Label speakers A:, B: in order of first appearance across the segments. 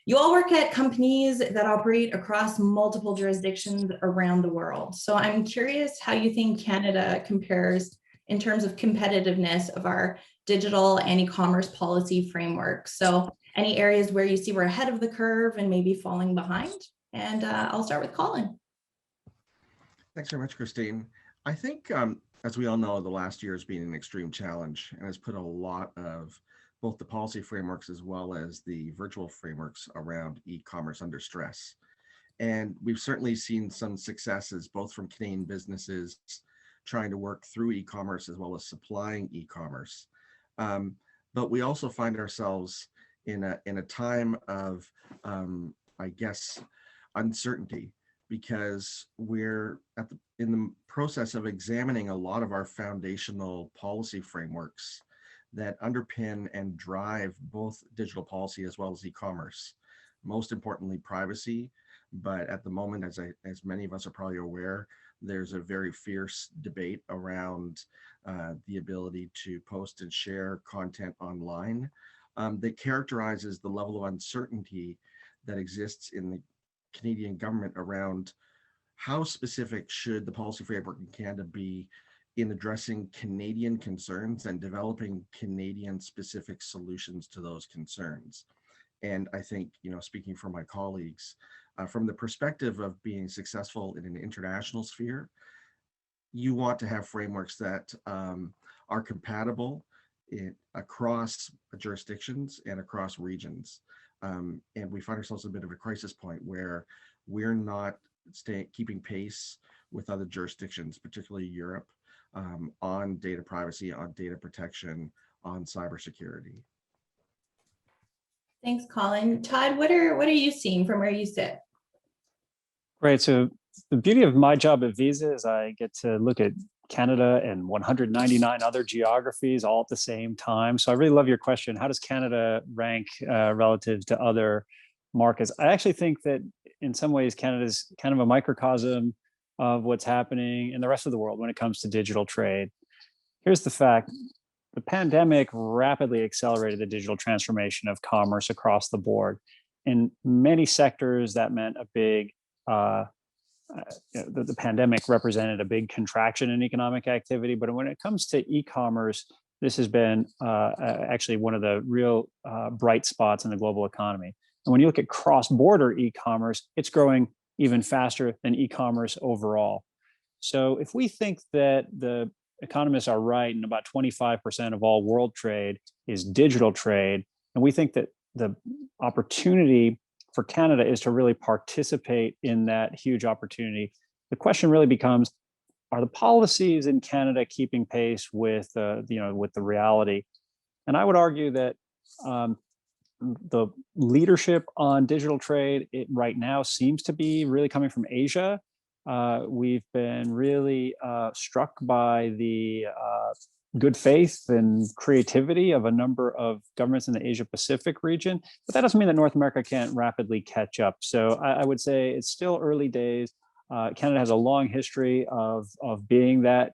A: You all work at companies that operate across multiple jurisdictions around the world. So I'm curious how you think Canada compares in terms of competitiveness of our digital and e-commerce policy framework. So any areas where you see we're ahead of the curve and maybe falling behind? And I'll start with Colin.
B: Thanks very much, Christine. I think, as we all know, the last year has been an extreme challenge and has put a lot of both the policy frameworks as well as the virtual frameworks around e-commerce under stress. And we've certainly seen some successes, both from Canadian businesses trying to work through e-commerce as well as supplying e-commerce. But we also find ourselves in a time of, I guess, uncertainty, because we're in the process of examining a lot of our foundational policy frameworks that underpin and drive both digital policy as well as e-commerce. Most importantly, privacy. But at the moment, as many of us are probably aware, there's a very fierce debate around the ability to post and share content online that characterizes the level of uncertainty that exists in the Canadian government around how specific should the policy framework in Canada be in addressing Canadian concerns and developing Canadian specific solutions to those concerns. And I think, speaking for my colleagues, from the perspective of being successful in an international sphere, you want to have frameworks that are compatible across jurisdictions and across regions. And we find ourselves at a bit of a crisis point where we're not keeping pace with other jurisdictions, particularly Europe, on data privacy, on data protection, on cybersecurity.
A: Thanks, Colin. Todd, what are you seeing from where you sit?
C: Right. So the beauty of my job at Visa is I get to look at Canada and 199 other geographies all at the same time. So I really love your question. How does Canada rank relative to other markets? I actually think that in some ways, Canada's kind of a microcosm of what's happening in the rest of the world when it comes to digital trade. Here's the fact. The pandemic rapidly accelerated the digital transformation of commerce across the board. In many sectors, that meant a big, the pandemic represented a big contraction in economic activity. But when it comes to e-commerce, this has been actually one of the real bright spots in the global economy. And when you look at cross-border e-commerce, it's growing even faster than e-commerce overall. So if we think that the economists are right and about 25% of all world trade is digital trade, and we think that the opportunity for Canada is to really participate in that huge opportunity, the question really becomes, are the policies in Canada keeping pace with with the reality? And I would argue that the leadership on digital trade right now seems to be really coming from Asia. We've been really struck by the good faith and creativity of a number of governments in the Asia Pacific region, but that doesn't mean that North America can't rapidly catch up. So I would say it's still early days. Canada has a long history of being that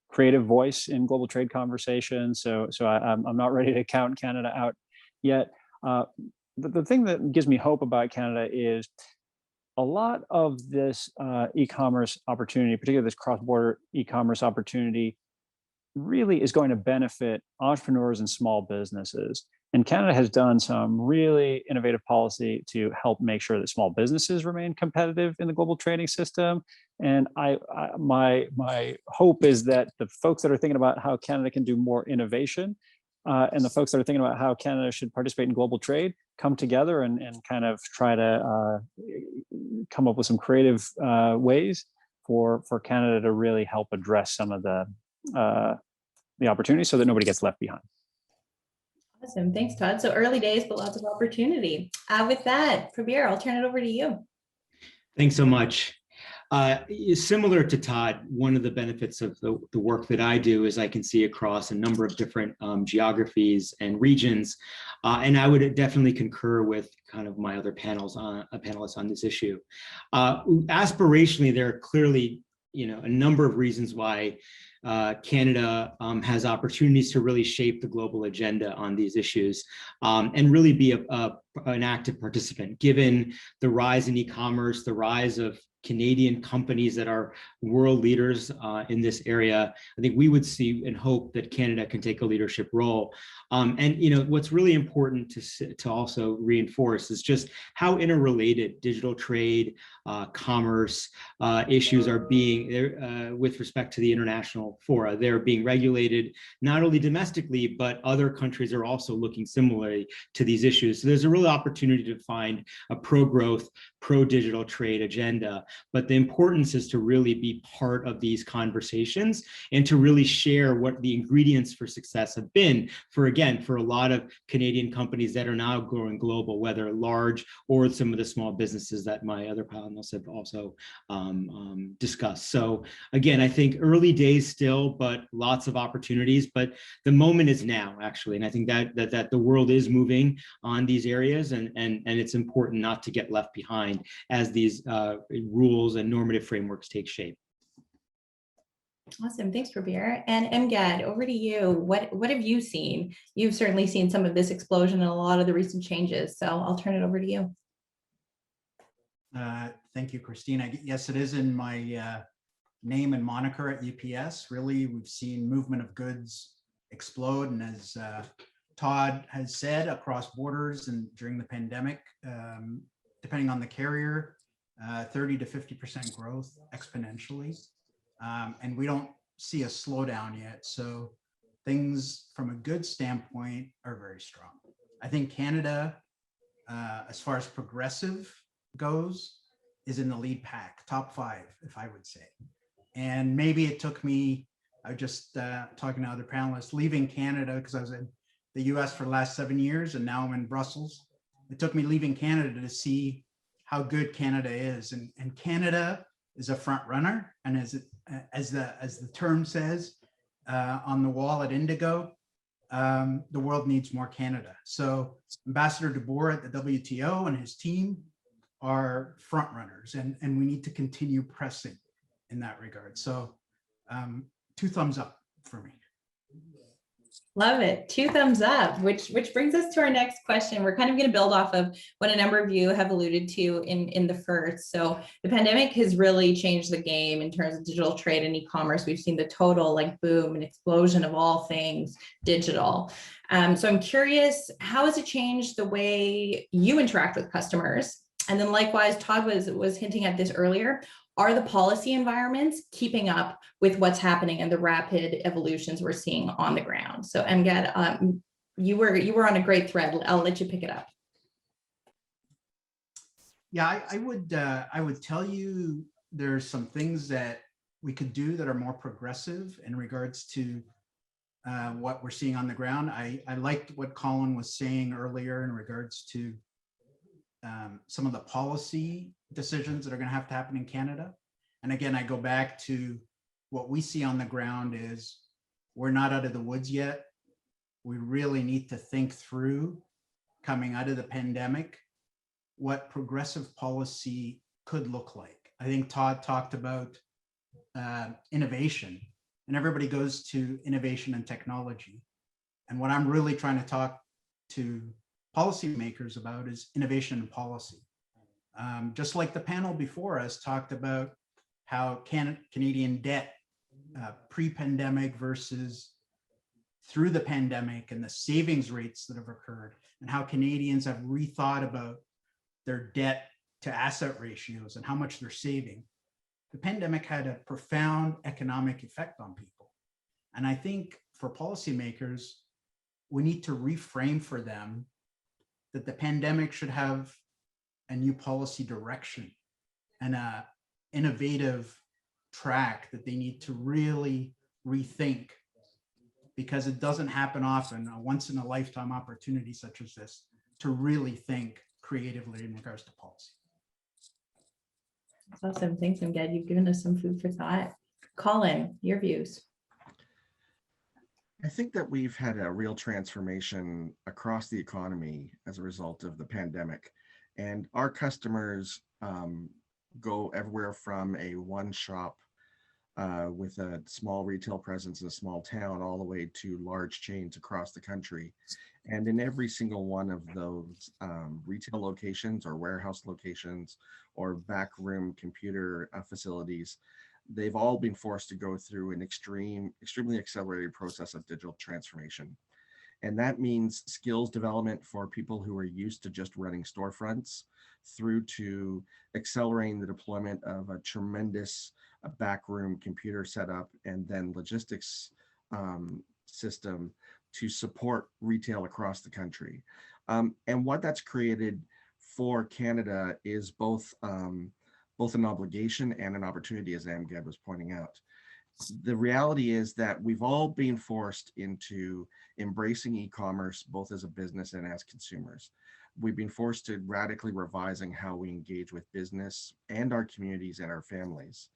C: creative voice in global trade conversations. So I'm not ready to count Canada out yet. The thing that gives me hope about Canada is a lot of this e-commerce opportunity, particularly this cross-border e-commerce opportunity, really is going to benefit entrepreneurs and small businesses. And Canada has done some really innovative policy to help make sure that small businesses remain competitive in the global trading system. And my hope is that the folks that are thinking about how Canada can do more innovation and the folks that are thinking about how Canada should participate in global trade come together and kind of try to come up with some creative ways for Canada to really help address some of the opportunities so that nobody gets left behind.
A: Awesome. Thanks, Todd. So early days, but lots of opportunity. With that, Prabir, I'll turn it over to you.
D: Thanks so much. Similar to Todd, one of the benefits of the work that I do is I can see across a number of different geographies and regions, and I would definitely concur with kind of my other panelists on this issue. Aspirationally, there are clearly a number of reasons why Canada has opportunities to really shape the global agenda on these issues and really be an active participant, given the rise in e-commerce, the rise of Canadian companies that are world leaders in this area. I think we would see and hope that Canada can take a leadership role. And what's really important to also reinforce is just how interrelated digital trade, commerce issues are being with respect to the international fora. They're being regulated not only domestically, but other countries are also looking similarly to these issues. So there's a real opportunity to find a pro-growth, pro-digital trade agenda. But the importance is to really be part of these conversations and to really share what the ingredients for success have been for a lot of Canadian companies that are now growing global, whether large or some of the small businesses that my other panelists have also discussed. So again, I think early days still, but lots of opportunities, but the moment is now, actually. And I think that the world is moving on these areas, and it's important not to get left behind as these rules and normative frameworks take shape.
A: Awesome, thanks, Prabir. And Mgad, over to you. What have you seen? You've certainly seen some of this explosion and a lot of the recent changes, so I'll turn it over to you.
E: Thank you, Christine. Yes, it is in my name and moniker at UPS. Really, we've seen movement of goods explode, and as Todd has said, across borders and during the pandemic, depending on the carrier, 30 to 50% growth exponentially. And we don't see a slowdown yet. So things from a goods standpoint are very strong. I think Canada, as far as progressive goes, is in the lead pack, top 5, if I would say. And maybe it took me, I was just talking to other panelists, leaving Canada because I was in the US for the last 7 years and now I'm in Brussels. It took me leaving Canada to see how good Canada is. And Canada is a front runner. And as the term says on the wall at Indigo, the world needs more Canada. So Ambassador DeBoer at the WTO and his team are front runners, and we need to continue pressing in that regard. So 2 thumbs up for me.
A: Love it. 2 thumbs up, which brings us to our next question. We're kind of going to build off of what a number of you have alluded to in the first. So the pandemic has really changed the game in terms of digital trade and e-commerce. We've seen the total boom and explosion of all things digital. So I'm curious, how has it changed the way you interact with customers? And then likewise, Todd was hinting at this earlier. Are the policy environments keeping up with what's happening and the rapid evolutions we're seeing on the ground? So Mgad, you were on a great thread. I'll let you pick it up.
E: Yeah, I would tell you there's some things that we could do that are more progressive in regards to what we're seeing on the ground. I liked what Colin was saying earlier in regards to some of the policy decisions that are going to have to happen in Canada. And again, I go back to what we see on the ground is we're not out of the woods yet. We really need to think through, coming out of the pandemic, what progressive policy could look like. I think Todd talked about innovation, and everybody goes to innovation and technology. And what I'm really trying to talk to policymakers about is innovation and policy. Just like the panel before us talked about how Canadian debt pre-pandemic versus through the pandemic and the savings rates that have occurred, and how Canadians have rethought about their debt to asset ratios and how much they're saving. The pandemic had a profound economic effect on people. And I think for policymakers, we need to reframe for them that the pandemic should have a new policy direction and a innovative track that they need to really rethink, because it doesn't happen often, a once in a lifetime opportunity such as this, to really think creatively in regards to policy.
A: That's awesome. Thanks, Mgad. You've given us some food for thought. Colin, your views.
B: I think that we've had a real transformation across the economy as a result of the pandemic, and our customers go everywhere from a one-shop with a small retail presence in a small town all the way to large chains across the country. And in every single one of those retail locations or warehouse locations or backroom computer facilities, they've all been forced to go through an extremely accelerated process of digital transformation. And that means skills development for people who are used to just running storefronts through to accelerating the deployment of a tremendous backroom computer setup and then logistics system to support retail across the country. And what that's created for Canada is both an obligation and an opportunity, as Amgad was pointing out. The reality is that we've all been forced into embracing e-commerce, both as a business and as consumers. We've been forced to radically revising how we engage with business and our communities and our families.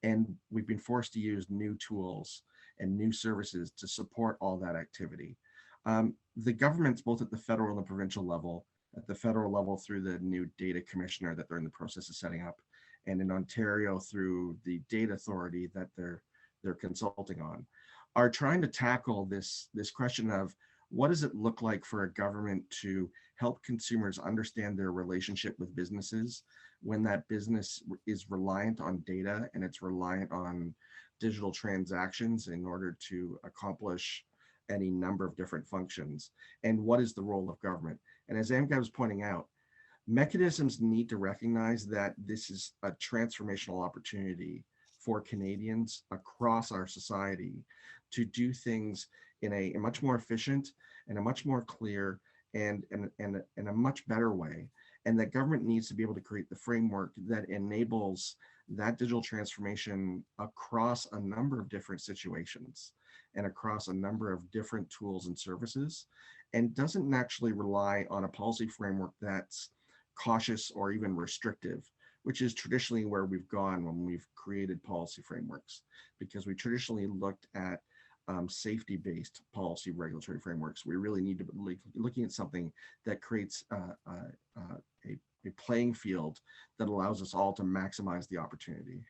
B: And we've been forced to use new tools and new services to support all that activity. The governments, both at the federal and the provincial level, at the federal level through the new data commissioner that they're in the process of setting up, and in Ontario through the data authority that they're consulting on, are trying to tackle this question of what does it look like for a government to help consumers understand their relationship with businesses when that business is reliant on data and it's reliant on digital transactions in order to accomplish any number of different functions, and what is the role of government. And as Amgad was pointing out, mechanisms need to recognize that this is a transformational opportunity for Canadians across our society to do things in a much more efficient and a much more clear and a much better way. And that government needs to be able to create the framework that enables that digital transformation across a number of different situations and across a number of different tools and services, and doesn't naturally rely on a policy framework that's cautious or even restrictive, which is traditionally where we've gone when we've created policy frameworks, because we traditionally looked at safety-based policy regulatory frameworks. We really need to be looking at something that creates a playing field that allows us all to maximize the opportunity.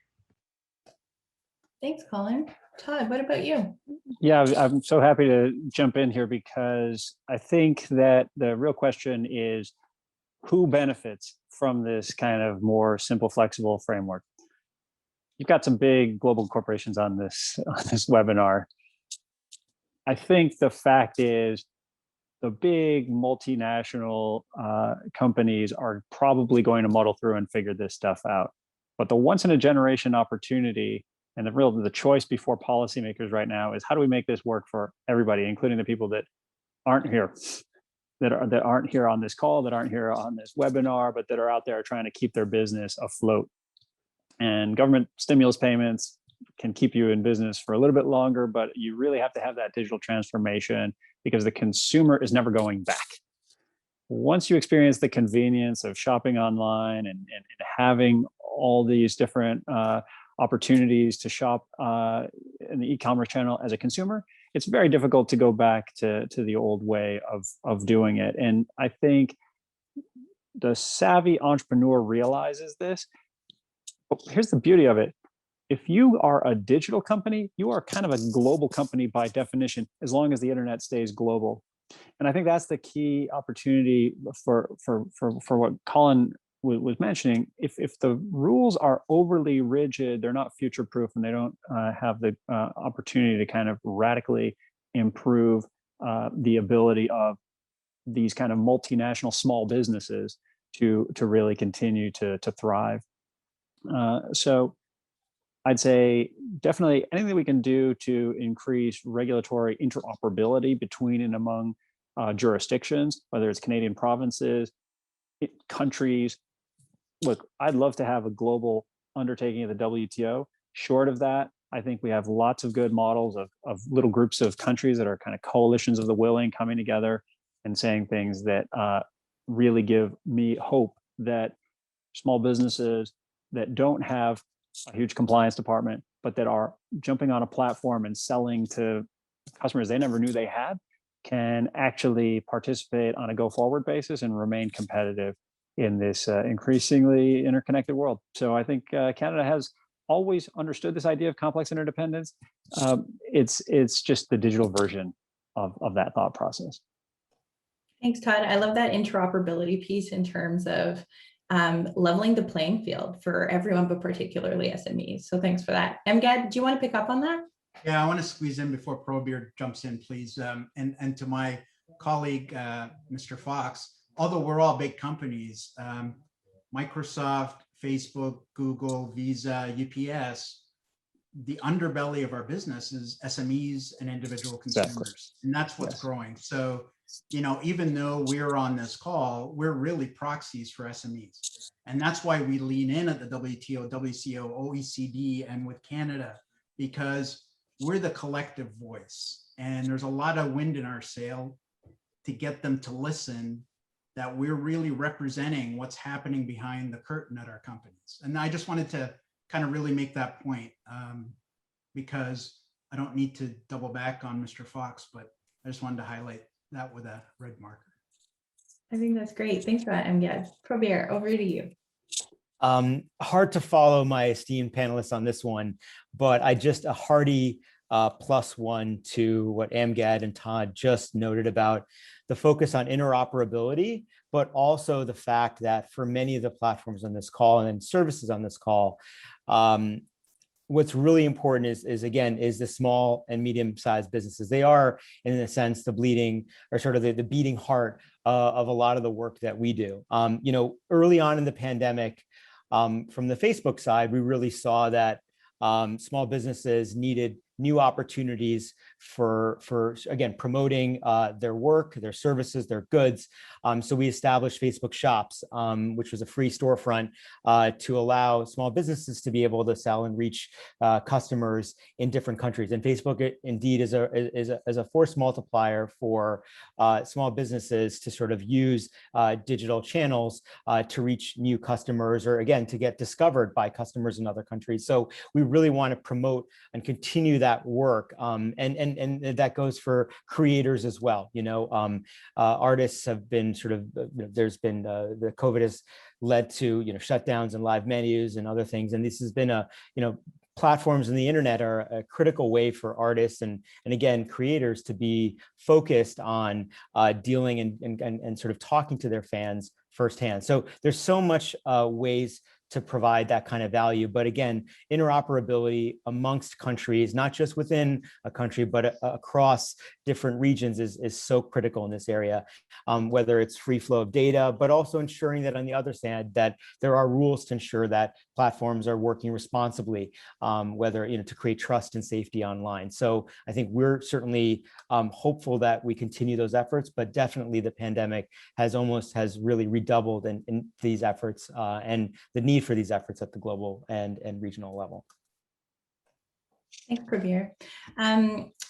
A: Thanks, Colin. Todd, what about you?
C: Yeah, I'm so happy to jump in here because I think that the real question is who benefits from this kind of more simple, flexible framework. You've got some big global corporations on this webinar. I think the fact is the big multinational companies are probably going to muddle through and figure this stuff out. But the once in a generation opportunity and the choice before policymakers right now is how do we make this work for everybody, including the people that aren't here, that aren't here on this call, that aren't here on this webinar, but that are out there trying to keep their business afloat. And government stimulus payments can keep you in business for a little bit longer, but you really have to have that digital transformation because the consumer is never going back. Once you experience the convenience of shopping online and having all these different opportunities to shop in the e-commerce channel as a consumer, it's very difficult to go back to the old way of doing it. And I think the savvy entrepreneur realizes this. But here's the beauty of it. If you are a digital company, you are kind of a global company by definition, as long as the internet stays global. And I think that's the key opportunity for what Colin was mentioning. If the rules are overly rigid, they're not future-proof, and they don't have the opportunity to kind of radically improve the ability of these kind of multinational small businesses to really continue to thrive. So I'd say definitely anything that we can do to increase regulatory interoperability between and among jurisdictions, whether it's Canadian provinces, countries. Look, I'd love to have a global undertaking of the WTO. Short of that, I think we have lots of good models of little groups of countries that are kind of coalitions of the willing coming together and saying things that really give me hope that small businesses that don't have a huge compliance department, but that are jumping on a platform and selling to customers they never knew they had, can actually participate on a go-forward basis and remain competitive in this increasingly interconnected world. So I think Canada has always understood this idea of complex interdependence. It's just the digital version of that thought process.
A: Thanks, Todd. I love that interoperability piece in terms of leveling the playing field for everyone, but particularly SMEs. So thanks for that. MGAD, do you want to pick up on that?
E: Yeah, I want to squeeze in before ProBeard jumps in, please. And to my colleague, Mr. Fox, although we're all big companies, Microsoft, Facebook, Google, Visa, UPS, the underbelly of our business is SMEs and individual consumers.
C: Exactly.
E: And that's what's growing. So, you know, even though we're on this call, we're really proxies for SMEs. And that's why we lean in at the WTO, WCO, OECD, and with Canada, because we're the collective voice. And there's a lot of wind in our sail to get them to listen that we're really representing what's happening behind the curtain at our companies. And I just wanted to kind of really make that point because I don't need to double back on Mr. Fox, but I just wanted to highlight that with a red marker.
A: I think that's great. Thanks for that, MGAD. ProBeard, over to you.
D: Hard to follow my esteemed panelists on this one, but I just a hearty +1 to what Amgad and Todd just noted about the focus on interoperability, but also the fact that for many of the platforms on this call and services on this call, what's really important is again, is the small and medium-sized businesses. They are, in a sense, the bleeding or sort of the beating heart of a lot of the work that we do. You know, early on in the pandemic, from the Facebook side, we really saw that small businesses needed new opportunities for again, promoting their work, their services, their goods. So we established Facebook Shops, which was a free storefront to allow small businesses to be able to sell and reach customers in different countries. And Facebook indeed is a force multiplier for small businesses to sort of use digital channels to reach new customers, or again, to get discovered by customers in other countries. So we really want to promote and continue that work, and that goes for creators as well. You know, artists have been sort of, there's been the COVID has led to, you know, shutdowns and live menus and other things, and this has been a, you know, platforms and the internet are a critical way for artists and again, creators to be focused on dealing and sort of talking to their fans firsthand. So there's so much ways to provide that kind of value. But again, interoperability amongst countries, not just within a country, but across different regions is so critical in this area, whether it's free flow of data, but also ensuring that on the other side, that there are rules to ensure that platforms are working responsibly, whether, you know, to create trust and safety online. So I think we're certainly hopeful that we continue those efforts, but definitely the pandemic has really redoubled in these efforts and the need for these efforts at the global and regional level.
A: Thanks, Prabir.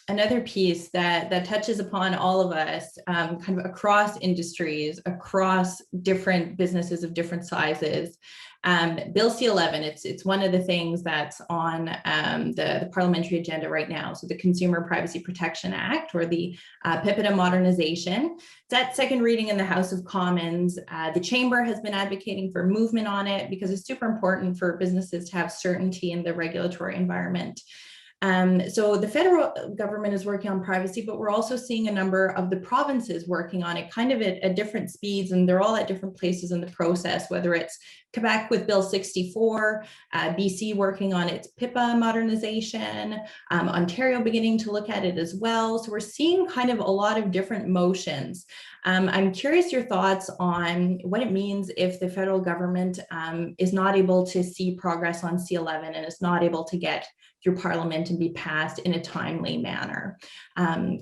A: Another piece that touches upon all of us, kind of across industries, across different businesses of different sizes. Bill C-11, it's one of the things that's on the parliamentary agenda right now. So the Consumer Privacy Protection Act, or the PIPEDA modernization. It's at second reading in the House of Commons. The Chamber has been advocating for movement on it because it's super important for businesses to have certainty in the regulatory environment. So the federal government is working on privacy, but we're also seeing a number of the provinces working on it kind of at different speeds, and they're all at different places in the process, whether it's Quebec with Bill 64, BC working on its PIPA modernization, Ontario beginning to look at it as well. So we're seeing kind of a lot of different motions. I'm curious your thoughts on what it means if the federal government is not able to see progress on C-11 and is not able to get through Parliament and be passed in a timely manner.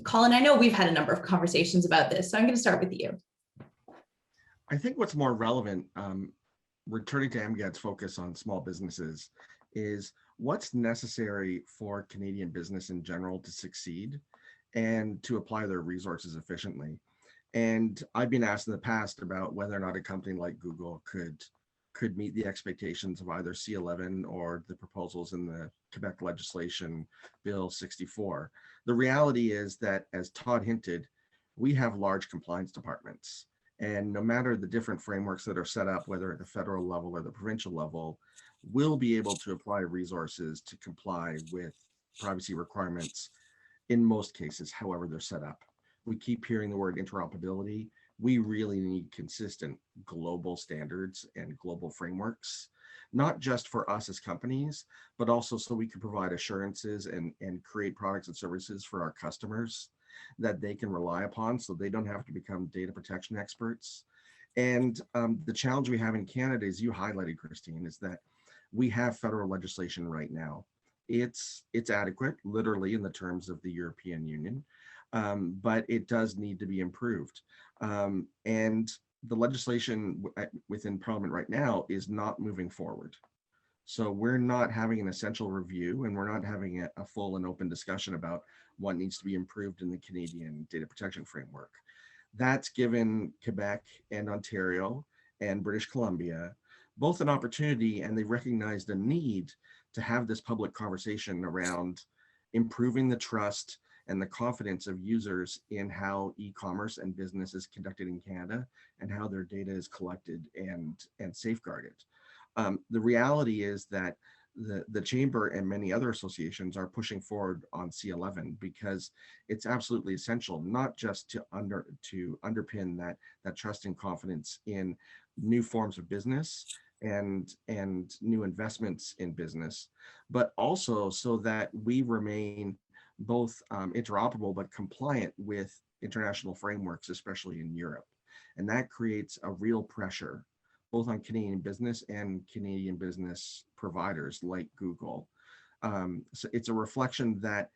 A: Colin, I know we've had a number of conversations about this, so I'm going to start with you.
B: I think what's more relevant, returning to Amgad's focus on small businesses, is what's necessary for Canadian business in general to succeed and to apply their resources efficiently. And I've been asked in the past about whether or not a company like Google could meet the expectations of either C-11 or the proposals in the Quebec legislation, Bill 64. The reality is that, as Todd hinted, we have large compliance departments. And no matter the different frameworks that are set up, whether at the federal level or the provincial level, will be able to apply resources to comply with privacy requirements in most cases, however they're set up. We keep hearing the word interoperability. We really need consistent global standards and global frameworks, not just for us as companies, but also so we can provide assurances and create products and services for our customers that they can rely upon so they don't have to become data protection experts. And the challenge we have in Canada, as you highlighted, Christine, is that we have federal legislation right now. It's adequate, literally, in the terms of the European Union, but it does need to be improved. And the legislation within Parliament right now is not moving forward. So we're not having an essential review, and we're not having a full and open discussion about what needs to be improved in the Canadian data protection framework. That's given Quebec and Ontario and British Columbia both an opportunity, and they recognized a need to have this public conversation around improving the trust and the confidence of users in how e-commerce and business is conducted in Canada and how their data is collected and safeguarded. The reality is that the Chamber and many other associations are pushing forward on C11 because it's absolutely essential, not just to underpin that trust and confidence in new forms of business and new investments in business, but also so that we remain both interoperable but compliant with international frameworks, especially in Europe. And that creates a real pressure both on Canadian business and Canadian business providers like Google. So it's a reflection that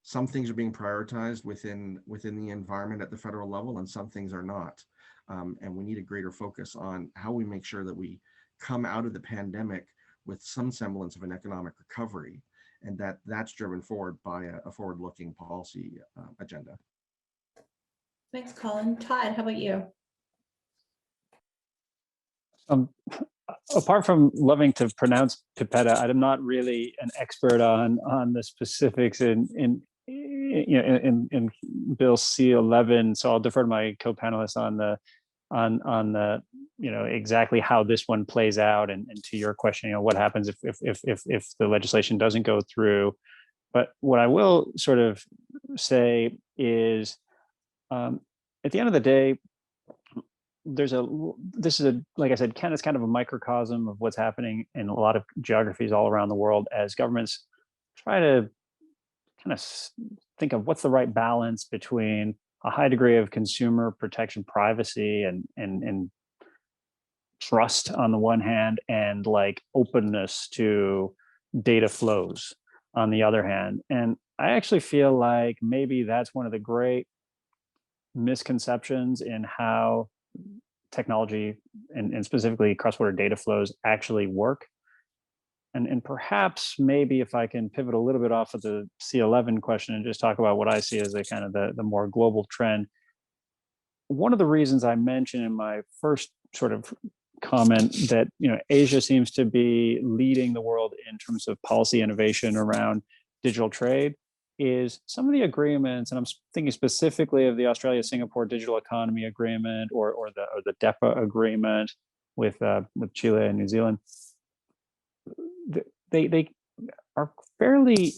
B: some things are being prioritized within the environment at the federal level, and some things are not. And we need a greater focus on how we make sure that we come out of the pandemic with some semblance of an economic recovery, and that's driven forward by a forward-looking policy agenda.
A: Thanks, Colin. Todd, how about you?
C: Apart from loving to pronounce pipetta, I'm not really an expert on the specifics in Bill C11. So I'll defer to my co-panelists on the exactly how this one plays out, and to your question, what happens if the legislation doesn't go through. But what I will sort of say is, at the end of the day, like I said, Canada's kind of a microcosm of what's happening in a lot of geographies all around the world as governments try to kind of think of what's the right balance between a high degree of consumer protection, privacy, and trust on the one hand, and like openness to data flows on the other hand. And I actually feel like maybe that's one of the great misconceptions in how technology and specifically cross-border data flows actually work. And perhaps maybe if I can pivot a little bit off of the C11 question and just talk about what I see as a kind of the more global trend. One of the reasons I mentioned in my first sort of comment that Asia seems to be leading the world in terms of policy innovation around digital trade is some of the agreements, and I'm thinking specifically of the Australia-Singapore Digital Economy Agreement or the DEPA agreement with Chile and New Zealand. They are fairly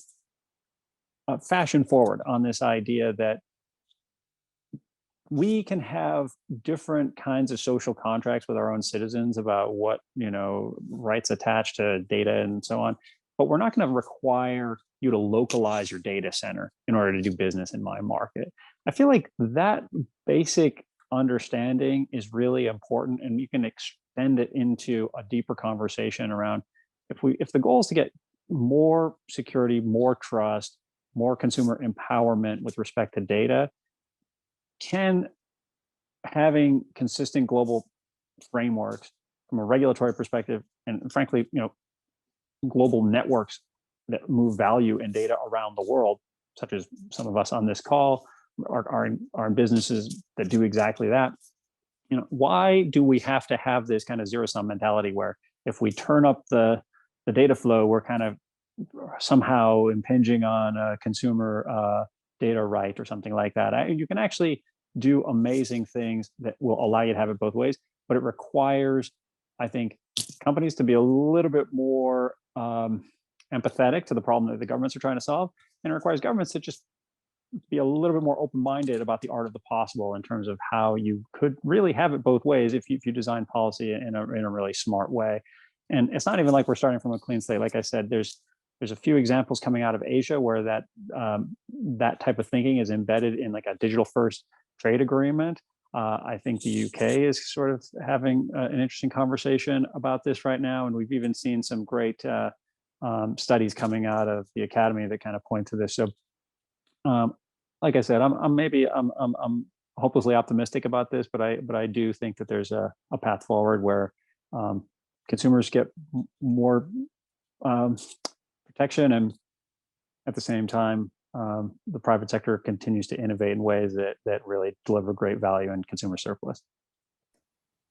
C: fashion forward on this idea that we can have different kinds of social contracts with our own citizens about what rights attached to data and so on, but we're not going to require you to localize your data center in order to do business in my market. I feel like that basic understanding is really important, and you can extend it into a deeper conversation around if the goal is to get more security, more trust, more consumer empowerment with respect to data, can having consistent global frameworks from a regulatory perspective, and frankly, global networks that move value and data around the world, such as some of us on this call are in businesses that do exactly that. Why do we have to have this kind of zero-sum mentality where if we turn up the data flow, we're kind of somehow impinging on a consumer data right or something like that? You can actually do amazing things that will allow you to have it both ways, but it requires, I think, companies to be a little bit more empathetic to the problem that the governments are trying to solve, and it requires governments to just be a little bit more open-minded about the art of the possible in terms of how you could really have it both ways if you design policy in a really smart way. And it's not even like we're starting from a clean slate. Like I said, there's a few examples coming out of Asia where that type of thinking is embedded in like a digital first trade agreement. I think the UK is sort of having an interesting conversation about this right now, and we've even seen some great studies coming out of the academy that kind of point to this. So, like I said, I'm hopelessly optimistic about this, but I do think that there's a path forward where consumers get more protection, and at the same time, the private sector continues to innovate in ways that really deliver great value and consumer surplus.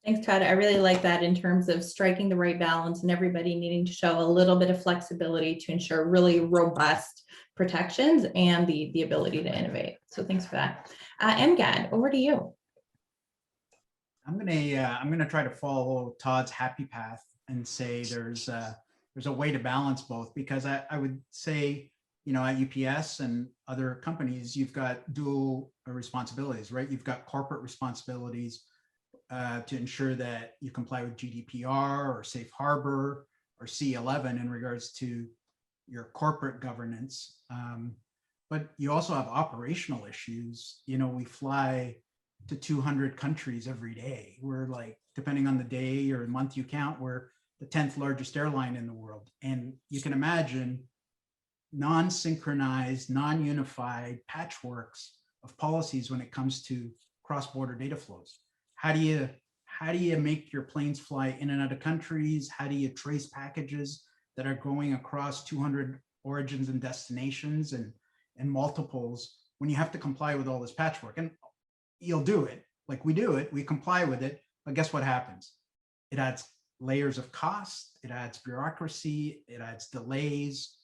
A: Thanks, Todd. I really like that in terms of striking the right balance and everybody needing to show a little bit of flexibility to ensure really robust protections and the ability to innovate. So thanks for that. MGAD, over to you.
E: I'm gonna try to follow Todd's happy path and say there's a way to balance both, because I would say, you know, at UPS and other companies, you've got dual responsibilities, right? You've got corporate responsibilities to ensure that you comply with GDPR or Safe Harbor or C11 in regards to your corporate governance. But you also have operational issues. You know, we fly to 200 countries every day. We're like, depending on the day or month you count, we're the 10th largest airline in the world. And you can imagine non-synchronized, non-unified patchworks of policies when it comes to cross-border data flows. How do you make your planes fly in and out of countries? How do you trace packages that are going across 200 origins and destinations and multiples when you have to comply with all this patchwork? And you'll do it, like we do it, we comply with it, but guess what happens? It adds layers of cost, it adds bureaucracy, it adds delays,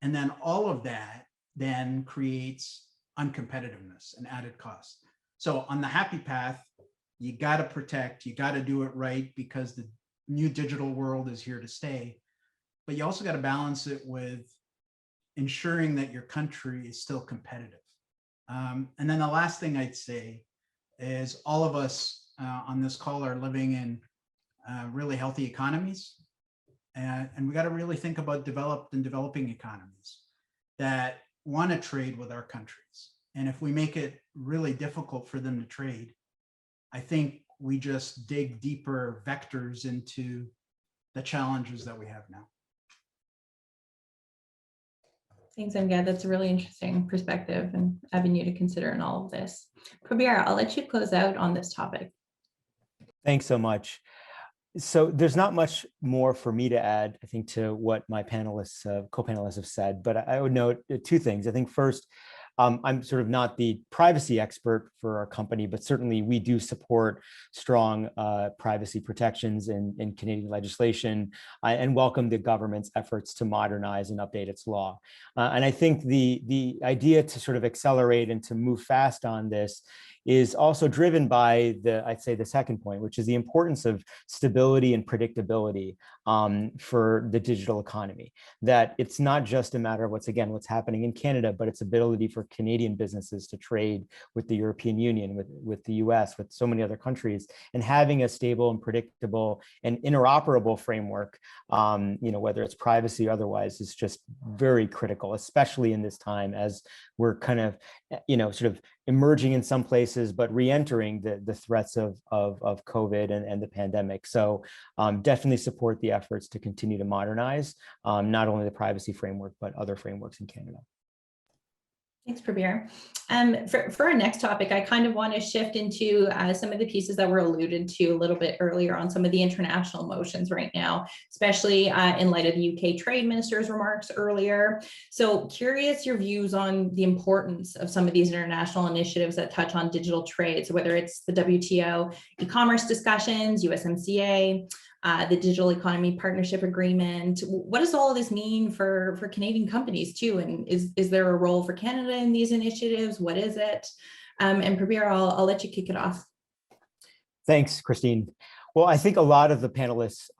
E: and then all of that then creates uncompetitiveness and added cost. So on the happy path, you got to protect, you got to do it right, because the new digital world is here to stay. But you also got to balance it with ensuring that your country is still competitive. And then the last thing I'd say is all of us on this call are living in really healthy economies. And we got to really think about developed and developing economies that want to trade with our countries. And if we make it really difficult for them to trade, I think we just dig deeper vectors into the challenges that we have now.
A: Thanks, MGAD. That's a really interesting perspective and avenue to consider in all of this. Prabir, I'll let you close out on this topic.
D: Thanks so much. So there's not much more for me to add, I think, to what my panelists, co-panelists have said, but I would note two things. I think first, I'm sort of not the privacy expert for our company, but certainly we do support strong privacy protections in Canadian legislation and welcome the government's efforts to modernize and update its law. And I think the idea to sort of accelerate and to move fast on this is also driven by I'd say the second point, which is the importance of stability and predictability for the digital economy. That it's not just a matter of what's happening in Canada, but its ability for Canadian businesses to trade with the European Union, with the US, with so many other countries, and having a stable and predictable and interoperable framework, whether it's privacy or otherwise, is just very critical, especially in this time as we're kind of, sort of emerging in some places, but re-entering the threats of COVID and the pandemic. So definitely support the efforts to continue to modernize not only the privacy framework, but other frameworks in Canada.
A: Thanks, Prabir. For our next topic, I kind of want to shift into some of the pieces that were alluded to a little bit earlier on some of the international motions right now, especially in light of the UK Trade Minister's remarks earlier. So curious your views on the importance of some of these international initiatives that touch on digital trade. So whether it's the WTO e-commerce discussions, USMCA, the Digital Economy Partnership Agreement. What does all of this mean for Canadian companies too? And is there a role for Canada in these initiatives? What is it? And Prabir, I'll let you kick it off.
F: Thanks, Christine. Well, I think a lot of the panelists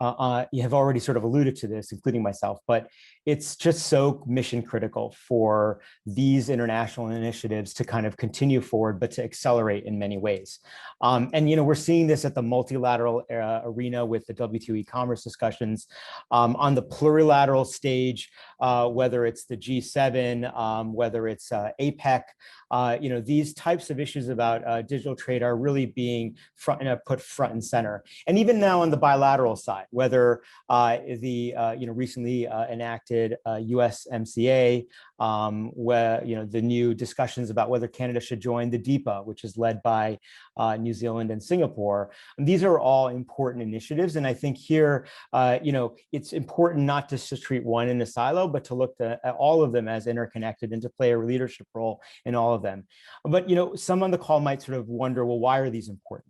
F: you have already sort of alluded to this, including myself, but it's just so mission critical for these international initiatives to kind of continue forward, but to accelerate in many ways. And, we're seeing this at the multilateral arena with the WTO e-commerce discussions, on the plurilateral stage, whether it's the G7, whether it's APEC, these types of issues about digital trade are really being put front and center. And even now on the bilateral side, whether the recently enacted USMCA, where the new discussions about whether Canada should join the DIPA, which is led by New Zealand and Singapore. And these are all important initiatives, and I think here, it's important not just to treat one in a silo, but to look at all of them as interconnected and to play a leadership role in all of them. But some on the call might sort of wonder, well, why are these important?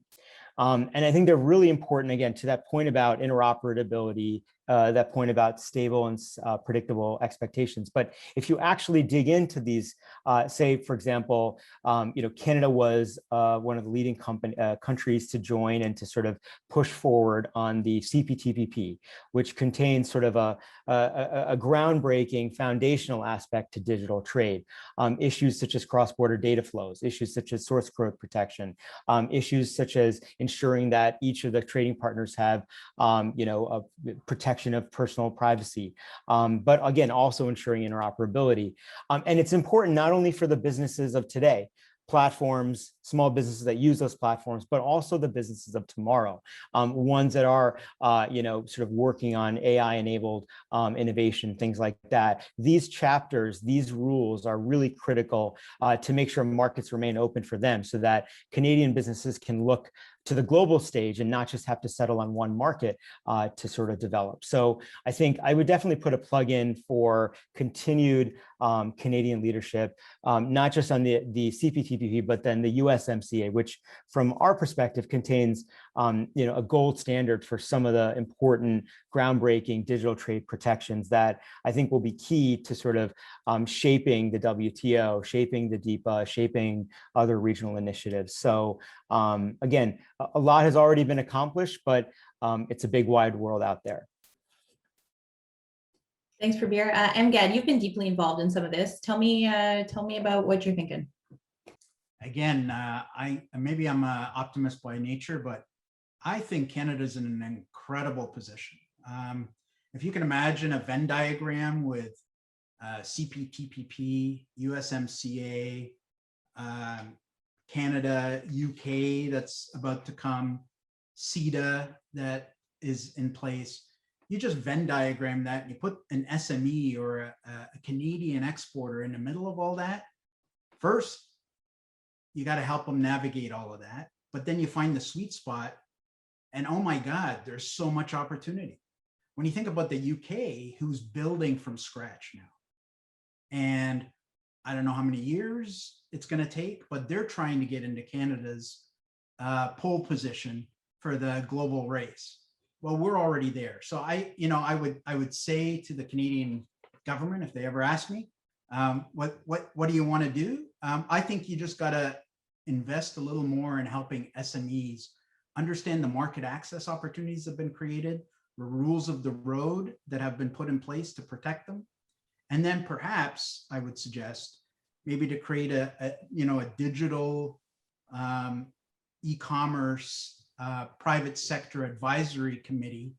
F: And I think they're really important, again, to that point about interoperability, that point about stable and predictable expectations. But if you actually dig into these, say, for example, Canada was one of the leading countries to join and to sort of push forward on the CPTPP, which contains sort of a groundbreaking foundational aspect to digital trade. Issues such as cross-border data flows, issues such as source code protection, issues such as ensuring that each of the trading partners have, a protection of personal privacy, but again, also ensuring interoperability. And it's important not only for the businesses of today, platforms, small businesses that use those platforms, but also the businesses of tomorrow, ones that are, sort of working on AI-enabled innovation, things like that. These chapters, these rules are really critical to make sure markets remain open for them so that Canadian businesses can look to the global stage and not just have to settle on one market to sort of develop. So I think I would definitely put a plug in for continued Canadian leadership, not just on the CPTPP, but then the USMCA, which from our perspective contains a gold standard for some of the important groundbreaking digital trade protections that I think will be key to sort of shaping the WTO, shaping the DIPA, shaping other regional initiatives. So again, a lot has already been accomplished, but it's a big wide world out there.
A: Thanks, Prabir. Amgad, you've been deeply involved in some of this. Tell me about what you're thinking.
E: Again, maybe I'm an optimist by nature, but I think Canada's in an incredible position. If you can imagine a Venn diagram with CPTPP, USMCA, Canada, UK that's about to come, CETA that is in place. You just Venn diagram that, and you put an SME or a Canadian exporter in the middle of all that. First, you got to help them navigate all of that, but then you find the sweet spot, and oh my God, there's so much opportunity. When you think about the UK, who's building from scratch now, and I don't know how many years it's going to take, but they're trying to get into Canada's pole position for the global race. Well, we're already there. So I would say to the Canadian government, if they ever ask me, what do you want to do? I think you just got to invest a little more in helping SMEs understand the market access opportunities that have been created, the rules of the road that have been put in place to protect them. And then perhaps I would suggest maybe to create a digital e-commerce private sector advisory committee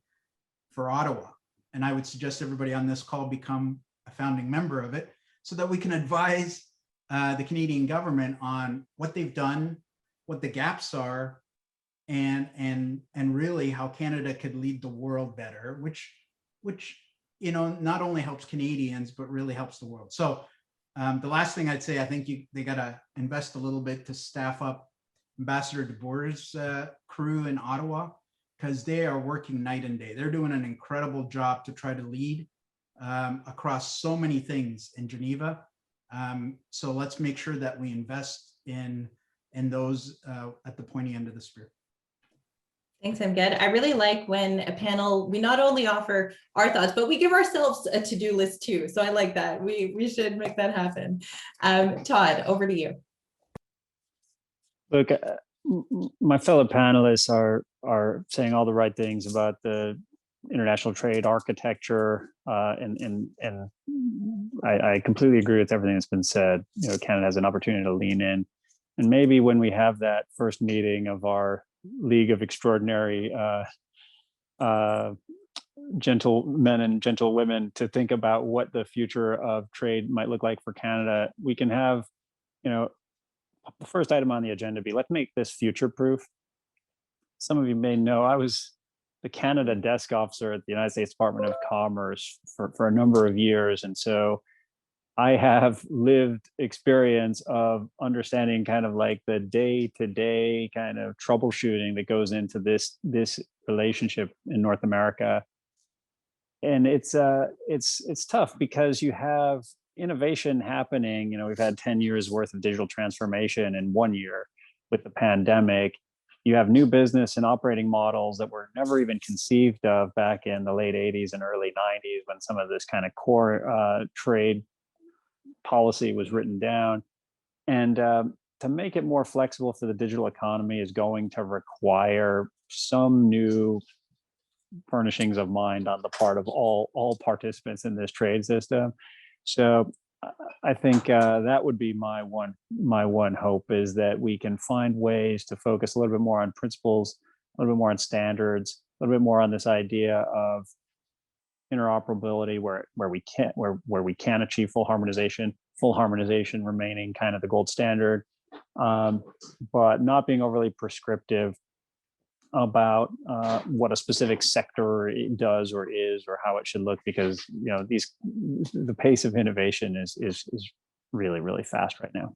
E: for Ottawa. And I would suggest everybody on this call become a founding member of it so that we can advise the Canadian government on what they've done, what the gaps are, and really how Canada could lead the world better, which not only helps Canadians, but really helps the world. So the last thing I'd say, I think they got to invest a little bit to staff up Ambassador DeBoer's crew in Ottawa, because they are working night and day. They're doing an incredible job to try to lead across so many things in Geneva. So let's make sure that we invest in those at the pointy end of the spear.
A: Thanks, Amgad. I really like when a panel, we not only offer our thoughts, but we give ourselves a to-do list too. So I like that. We should make that happen. Todd, over to you.
C: Look, my fellow panelists are saying all the right things about the international trade architecture, and I completely agree with everything that's been said. You know, Canada has an opportunity to lean in, and maybe when we have that first meeting of our League of Extraordinary gentlemen and gentlewomen to think about what the future of trade might look like for Canada, we can have, you know, the first item on the agenda be, let's make this future proof. Some of you may know I was the Canada desk officer at the United States Department of Commerce for a number of years. And so I have lived experience of understanding kind of like the day-to-day kind of troubleshooting that goes into this relationship in North America. And it's tough because you have innovation happening. You know, we've had 10 years worth of digital transformation in 1 year with the pandemic. You have new business and operating models that were never even conceived of back in the late 80s and early 90s when some of this kind of core trade policy was written down. And to make it more flexible for the digital economy is going to require some new furnishings of mind on the part of all participants in this trade system. So I think that would be my one hope, is that we can find ways to focus a little bit more on principles, a little bit more on standards, a little bit more on this idea of interoperability where we can achieve full harmonization remaining kind of the gold standard, but not being overly prescriptive about what a specific sector does or is, or how it should look, because you know the pace of innovation is really, really fast right now.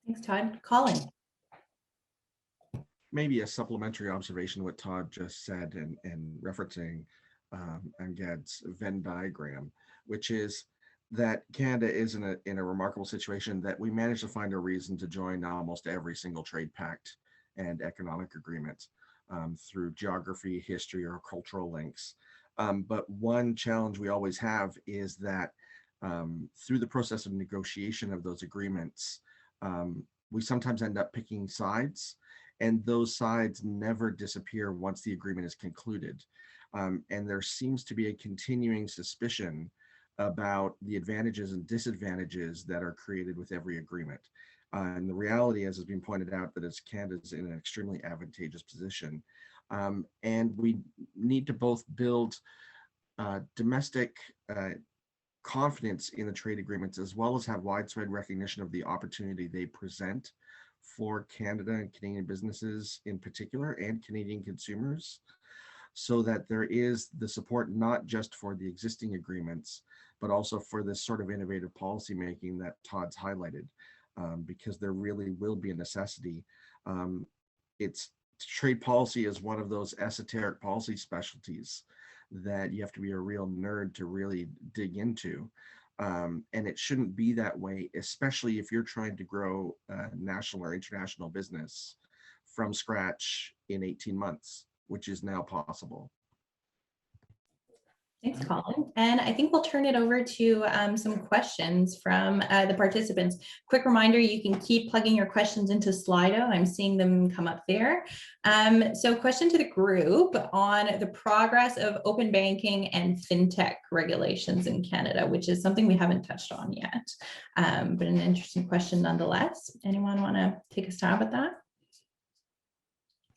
A: Thanks, Todd. Colin.
B: Maybe a supplementary observation what Todd just said, and referencing Angad's Venn diagram, which is that Canada is in a remarkable situation that we managed to find a reason to join almost every single trade pact and economic agreement through geography, history, or cultural links. But one challenge we always have is that through the process of negotiation of those agreements, we sometimes end up picking sides, and those sides never disappear once the agreement is concluded. And there seems to be a continuing suspicion about the advantages and disadvantages that are created with every agreement. And the reality, as has been pointed out, that is Canada's in an extremely advantageous position. And we need to both build domestic confidence in the trade agreements, as well as have widespread recognition of the opportunity they present for Canada and Canadian businesses in particular, and Canadian consumers, so that there is the support not just for the existing agreements, but also for this sort of innovative policy making that Todd's highlighted. Because there really will be a necessity. It's trade policy is one of those esoteric policy specialties that you have to be a real nerd to really dig into. And it shouldn't be that way, especially if you're trying to grow a national or international business from scratch in 18 months, which is now possible.
A: Thanks, Colin. And I think we'll turn it over to some questions from the participants. Quick reminder, you can keep plugging your questions into Slido. I'm seeing them come up there. So question to the group on the progress of open banking and fintech regulations in Canada, which is something we haven't touched on yet, but an interesting question nonetheless. Anyone want to take a stab at that?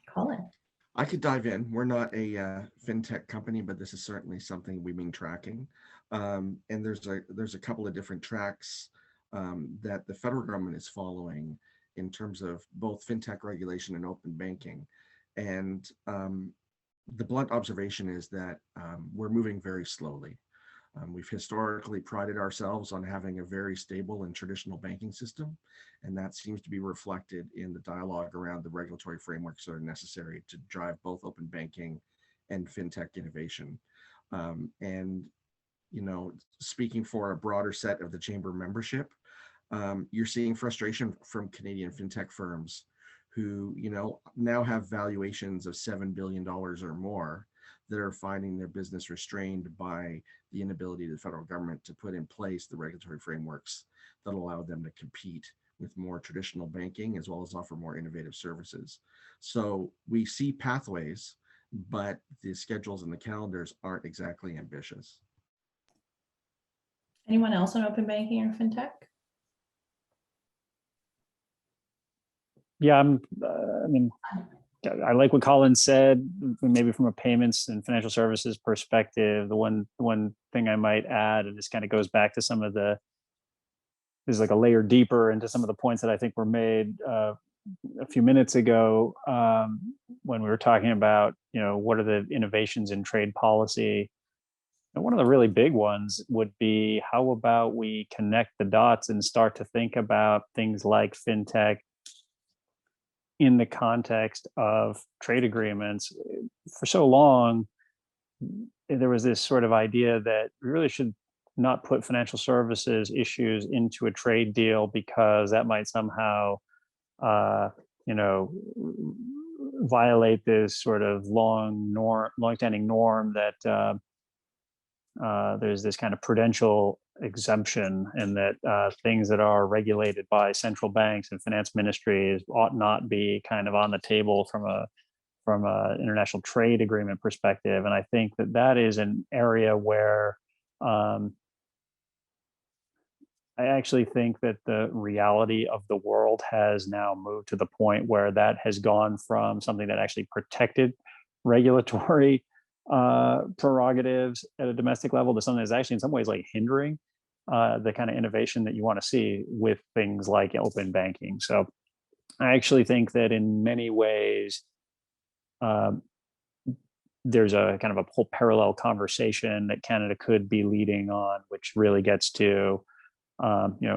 A: Colin.
B: I could dive in. We're not a fintech company, but this is certainly something we've been tracking. And there's a couple of different tracks that the federal government is following in terms of both fintech regulation and open banking. And the blunt observation is that we're moving very slowly. We've historically prided ourselves on having a very stable and traditional banking system, and that seems to be reflected in the dialogue around the regulatory frameworks that are necessary to drive both open banking and fintech innovation. And, you know, speaking for a broader set of the chamber membership, you're seeing frustration from Canadian fintech firms who, you know, now have valuations of $7 billion or more that are finding their business restrained by the inability of the federal government to put in place the regulatory frameworks that allow them to compete with more traditional banking, as well as offer more innovative services. So we see pathways, but the schedules and the calendars aren't exactly ambitious.
A: Anyone else on open banking or fintech?
C: Yeah, I mean, I like what Colin said, maybe from a payments and financial services perspective. The one thing I might add, and this kind of goes back to some of the, is like a layer deeper into some of the points that I think were made a few minutes ago when we were talking about, what are the innovations in trade policy. And one of the really big ones would be, how about we connect the dots and start to think about things like fintech in the context of trade agreements. For so long, there was this sort of idea that we really should not put financial services issues into a trade deal because that might somehow, violate this sort of long-standing norm that there's this kind of prudential exemption, and that things that are regulated by central banks and finance ministries ought not be kind of on the table from a international trade agreement perspective. And I think that is an area where I actually think that the reality of the world has now moved to the point where that has gone from something that actually protected regulatory prerogatives at a domestic level to something that's actually in some ways like hindering the kind of innovation that you want to see with things like open banking. So I actually think that in many ways, there's a kind of a whole parallel conversation that Canada could be leading on, which really gets to,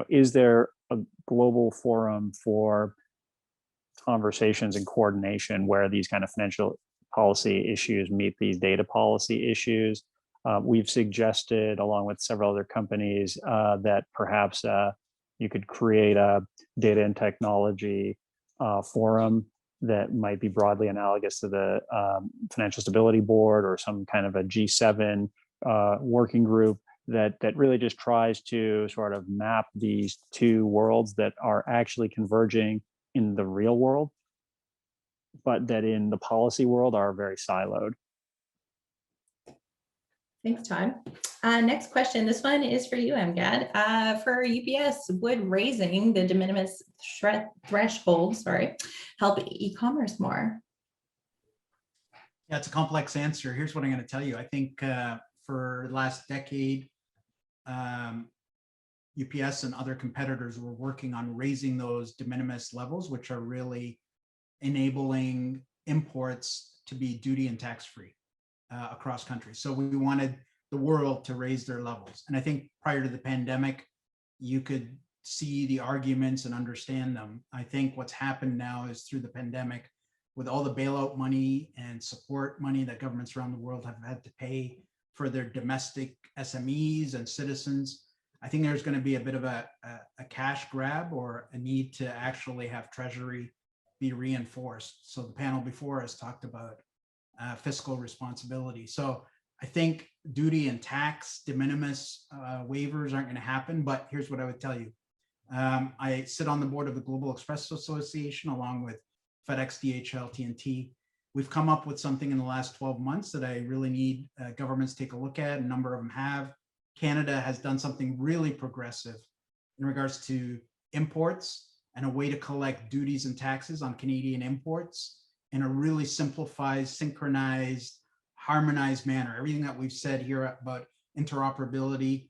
C: is there a global forum for conversations and coordination where these kind of financial policy issues meet these data policy issues? We've suggested, along with several other companies, that perhaps you could create a data and technology forum that might be broadly analogous to the Financial Stability Board or some kind of a G7 working group that really just tries to sort of map these two worlds that are actually converging in the real world, but that in the policy world are very siloed.
A: Thanks, Todd. Next question. This one is for you, Amgad. For UPS, would raising the de minimis threshold, help e-commerce more?
E: Yeah, it's a complex answer. Here's what I'm going to tell you. I think for the last decade, UPS and other competitors were working on raising those de minimis levels, which are really enabling imports to be duty and tax-free across countries. So we wanted the world to raise their levels. And I think prior to the pandemic, you could see the arguments and understand them. I think what's happened now is through the pandemic, with all the bailout money and support money that governments around the world have had to pay for their domestic SMEs and citizens, I think there's going to be a bit of a cash grab or a need to actually have Treasury be reinforced. So the panel before us talked about fiscal responsibility. So I think duty and tax de minimis waivers aren't going to happen, but here's what I would tell you. I sit on the board of the Global Express Association along with FedEx, DHL, TNT. We've come up with something in the last 12 months that I really need governments to take a look at. A number of them have. Canada has done something really progressive in regards to imports and a way to collect duties and taxes on Canadian imports in a really simplified, synchronized, harmonized manner. Everything that we've said here about interoperability,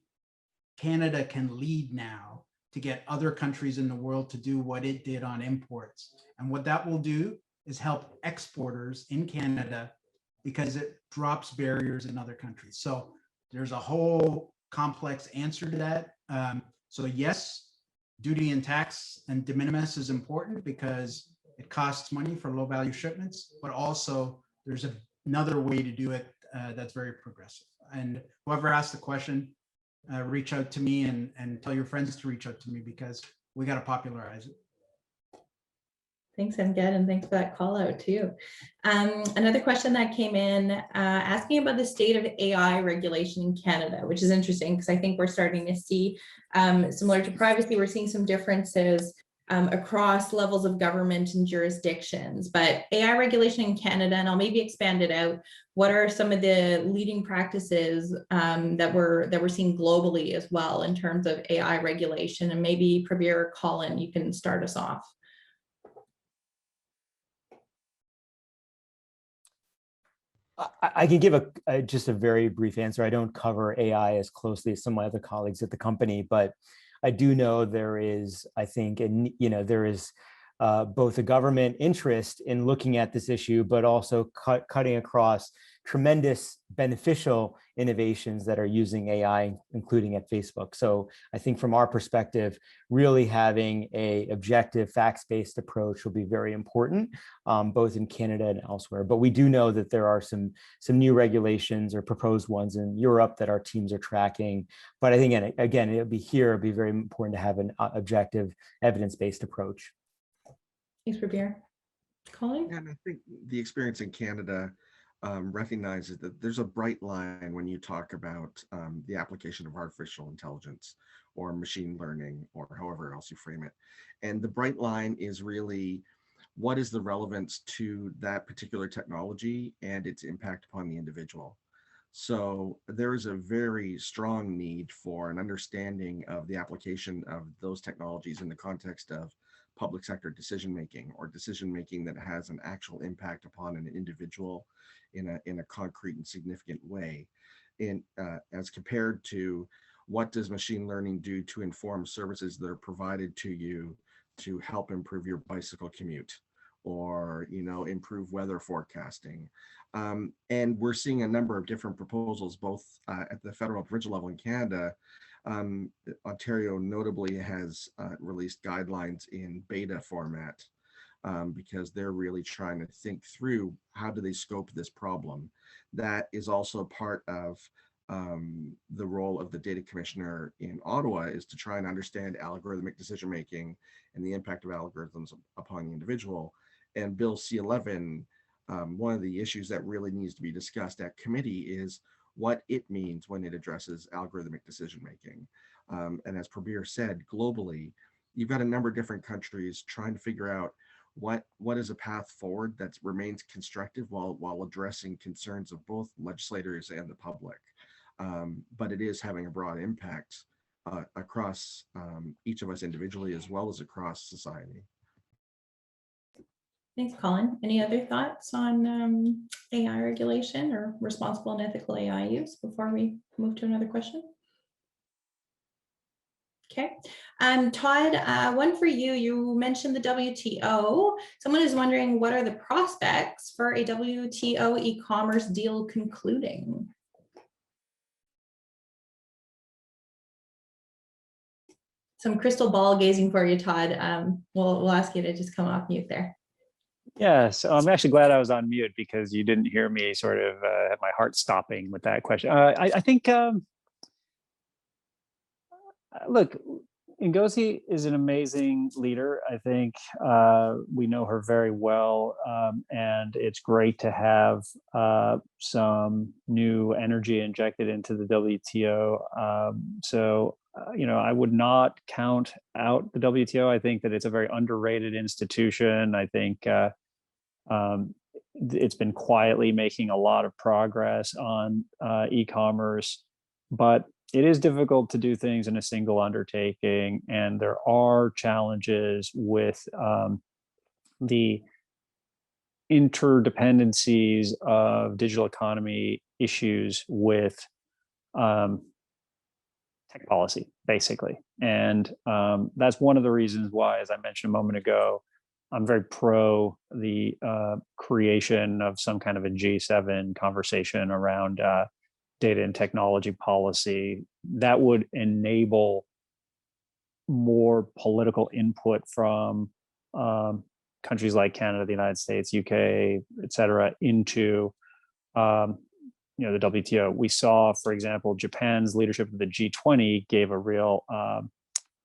E: Canada can lead now to get other countries in the world to do what it did on imports. And what that will do is help exporters in Canada because it drops barriers in other countries. So there's a whole complex answer to that. So yes, duty and tax and de minimis is important because it costs money for low value shipments, but also there's another way to do it that's very progressive. And whoever asked the question, reach out to me and tell your friends to reach out to me because we got to popularize it.
A: Thanks, Amgad, and thanks for that call out too. Another question that came in asking about the state of AI regulation in Canada, which is interesting because I think we're starting to see, similar to privacy, we're seeing some differences across levels of government and jurisdictions. But AI regulation in Canada, and I'll maybe expand it out, what are some of the leading practices that we're seeing globally as well in terms of AI regulation? And maybe Prabir or Colin, you can start us off.
F: I can give just a very brief answer. I don't cover AI as closely as some of my other colleagues at the company, but I do know there is, I think, and there is both a government interest in looking at this issue, but also cutting across tremendous beneficial innovations that are using AI, including at Facebook. So I think from our perspective, really having an objective facts-based approach will be very important, both in Canada and elsewhere. But we do know that there are some new regulations or proposed ones in Europe that our teams are tracking. But I think, again, it'd be very important to have an objective evidence-based approach.
A: Thanks, Prabir. Colin?
B: And I think the experience in Canada recognizes that there's a bright line when you talk about the application of artificial intelligence or machine learning or however else you frame it. And the bright line is really what is the relevance to that particular technology and its impact upon the individual. So there is a very strong need for an understanding of the application of those technologies in the context of public sector decision-making, or decision-making that has an actual impact upon an individual in a concrete and significant way, as compared to what does machine learning do to inform services that are provided to you to help improve your bicycle commute, or improve weather forecasting. And we're seeing a number of different proposals, both at the federal and provincial level in Canada. Ontario notably has released guidelines in beta format because they're really trying to think through how do they scope this problem. That is also part of the role of the data commissioner in Ottawa, is to try and understand algorithmic decision making and the impact of algorithms upon the individual. And Bill C-11, one of the issues that really needs to be discussed at committee is what it means when it addresses algorithmic decision making. And as Prabir said, globally, you've got a number of different countries trying to figure out what is a path forward that remains constructive while addressing concerns of both legislators and the public. But it is having a broad impact across each of us individually as well as across society.
A: Thanks, Colin. Any other thoughts on AI regulation or responsible and ethical AI use before we move to another question? Okay. Todd, one for you. You mentioned the WTO. Someone is wondering, what are the prospects for a WTO e-commerce deal concluding? Some crystal ball gazing for you, Todd. We'll ask you to just come off mute there.
C: Yeah, so I'm actually glad I was on mute because you didn't hear me sort of have my heart stopping with that question. I think, look, Ngozi is an amazing leader. I think we know her very well, and it's great to have some new energy injected into the WTO. I would not count out the WTO. I think that it's a very underrated institution. I think it's been quietly making a lot of progress on e-commerce, but it is difficult to do things in a single undertaking, and there are challenges with the interdependencies of digital economy issues with tech policy, basically. And that's one of the reasons why, as I mentioned a moment ago, I'm very pro the creation of some kind of a G7 conversation around data and technology policy that would enable more political input from countries like Canada, the United States, UK, et cetera, into the WTO. We saw, for example, Japan's leadership of the G20 gave a real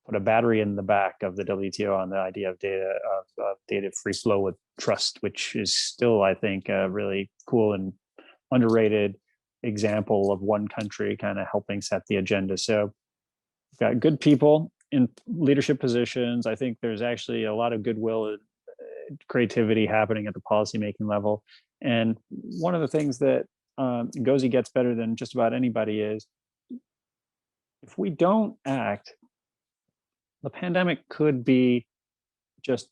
C: put a battery in the back of the WTO on the idea of data free flow with trust, which is still, I think, a really cool and underrated example of one country kind of helping set the agenda. So we've got good people in leadership positions. I think there's actually a lot of goodwill and creativity happening at the policymaking level. And one of the things that Ngozi gets better than just about anybody is, if we don't act, the pandemic could be just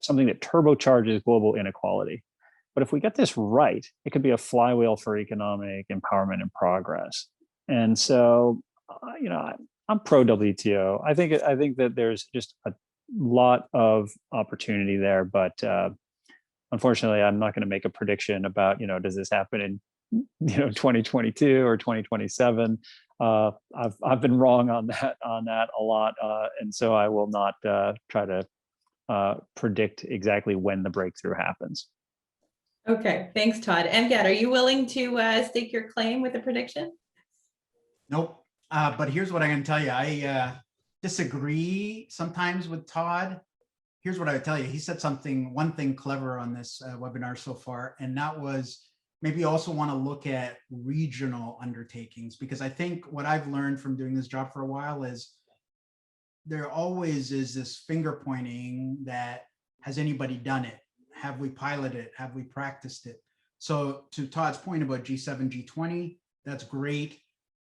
C: something that turbocharges global inequality. But if we get this right, it could be a flywheel for economic empowerment and progress. And so, I'm pro WTO. I think that there's just a lot of opportunity there, but unfortunately, I'm not going to make a prediction about, does this happen in 2022 or 2027. I've been wrong on that a lot, and so I will not try to predict exactly when the breakthrough happens.
A: Okay, thanks, Todd. Amgad, are you willing to stake your claim with a prediction?
E: Nope. But here's what I can tell you. I disagree sometimes with Todd. Here's what I would tell you. He said one thing clever on this webinar so far, and that was maybe you also want to look at regional undertakings, because I think what I've learned from doing this job for a while is there always is this finger pointing that, has anybody done it? Have we piloted it? Have we practiced it? So to Todd's point about G7, G20, that's great.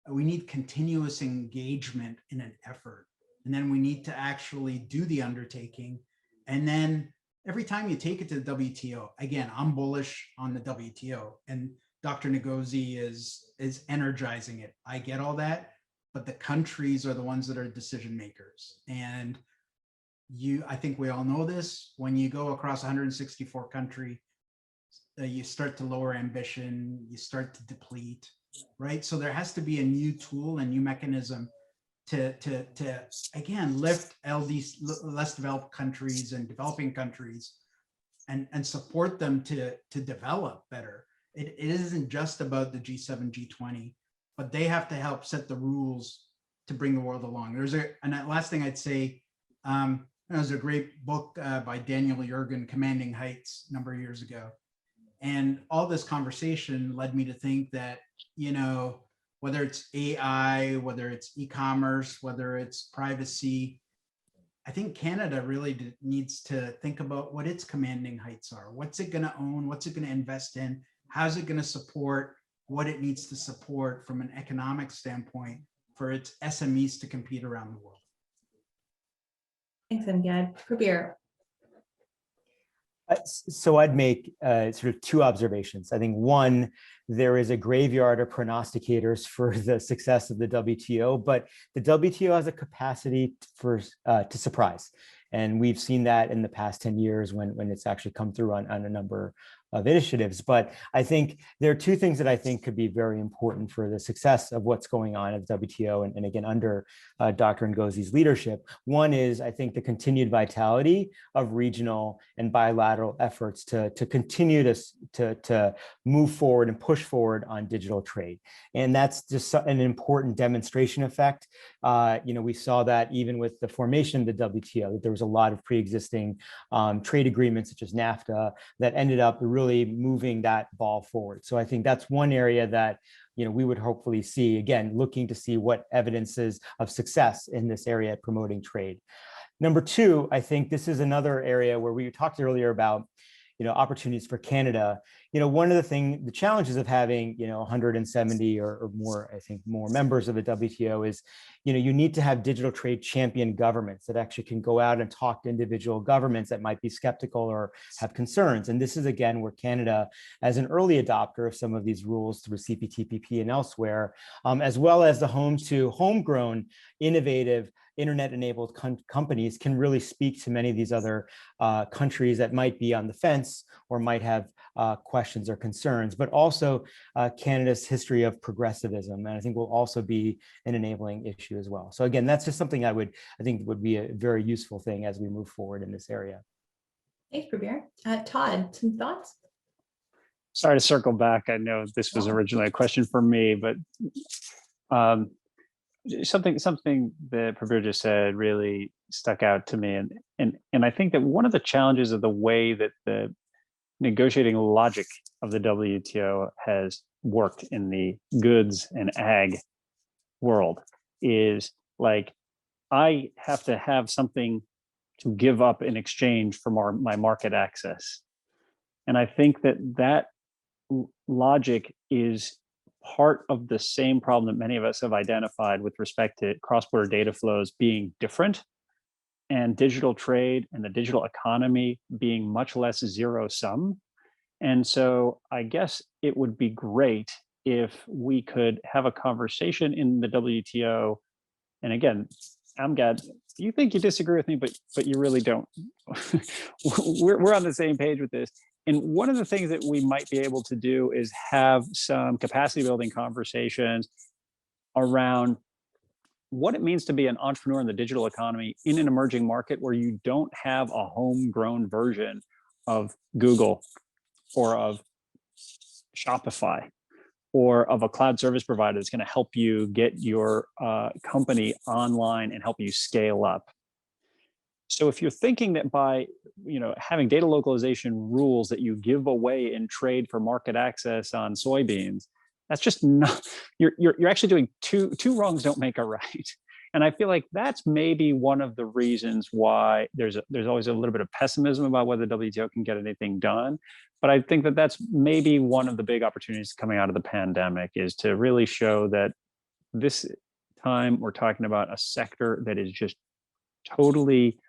E: We need continuous engagement in an effort. And then we need to actually do the undertaking. And then every time you take it to the WTO, again, I'm bullish on the WTO, and Dr. Ngozi is energizing it. I get all that, but the countries are the ones that are decision makers. And I think we all know this, when you go across 164 countries, you start to lower ambition, you start to deplete, right? So there has to be a new tool, a new mechanism to again, lift less developed countries and developing countries and support them to develop better. It isn't just about the G7, G20, but they have to help set the rules to bring the world along. And that last thing I'd say, there's a great book by Daniel Yergin, Commanding Heights, a number of years ago. And all this conversation led me to think that, whether it's AI, whether it's e-commerce, whether it's privacy, I think Canada really needs to think about what its commanding heights are. What's it going to own? What's it going to invest in? How's it going to support what it needs to support from an economic standpoint for its SMEs to compete around the world?
A: Thanks, Amgad. Prabir.
F: So I'd make sort of two observations. I think one, there is a graveyard of prognosticators for the success of the WTO, but the WTO has a capacity to surprise. And we've seen that in the past 10 years when it's actually come through on a number of initiatives. But I think there are two things that I think could be very important for the success of what's going on at the WTO, and again, under Dr. Ngozi's leadership. One is, I think, the continued vitality of regional and bilateral efforts to continue to move forward and push forward on digital trade. And that's just an important demonstration effect. We saw that even with the formation of the WTO, that there was a lot of pre-existing trade agreements such as NAFTA that ended up really moving that ball forward. So I think that's one area that we would hopefully see, again, looking to see what evidences of success in this area at promoting trade. Number two, I think this is another area where we talked earlier about opportunities for Canada. One of the challenges of having 170 or more, I think, more members of the WTO is you need to have digital trade champion governments that actually can go out and talk to individual governments that might be skeptical or have concerns. And this is, again, where Canada, as an early adopter of some of these rules through CPTPP and elsewhere, as well as the home to homegrown, innovative, internet-enabled companies, can really speak to many of these other countries that might be on the fence or might have questions or concerns, but also Canada's history of progressivism, and I think will also be an enabling issue as well. So again, that's just something I think would be a very useful thing as we move forward in this area.
A: Thanks, Prabir. Todd, some thoughts?
C: Sorry to circle back. I know this was originally a question for me, but something that Prabir just said really stuck out to me, and I think that one of the challenges of the way that the negotiating logic of the WTO has worked in the goods and ag world is, like, I have to have something to give up in exchange for my market access. And I think that logic is part of the same problem that many of us have identified with respect to cross-border data flows being different, and digital trade and the digital economy being much less zero-sum. And so I guess it would be great if we could have a conversation in the WTO. And again, Amgad, you think you disagree with me, but you really don't. We're on the same page with this. And one of the things that we might be able to do is have some capacity building conversations around what it means to be an entrepreneur in the digital economy in an emerging market where you don't have a homegrown version of Google or of Shopify or of a cloud service provider that's going to help you get your company online and help you scale up. So if you're thinking that by having data localization rules that you give away in trade for market access on soybeans, that's just not, you're actually doing two wrongs don't make a right. And I feel like that's maybe one of the reasons why there's always a little bit of pessimism about whether the WTO can get anything done. But I think that that's maybe one of the big opportunities coming out of the pandemic, is to really show that this time we're talking about a sector that is just totally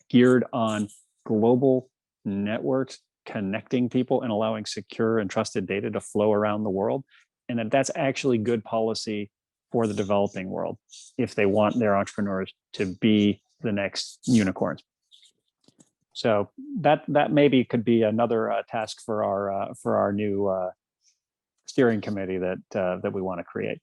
C: geared on global networks, connecting people and allowing secure and trusted data to flow around the world. And that's actually good policy for the developing world if they want their entrepreneurs to be the next unicorns. So that maybe could be another task for our new steering committee that we want to create.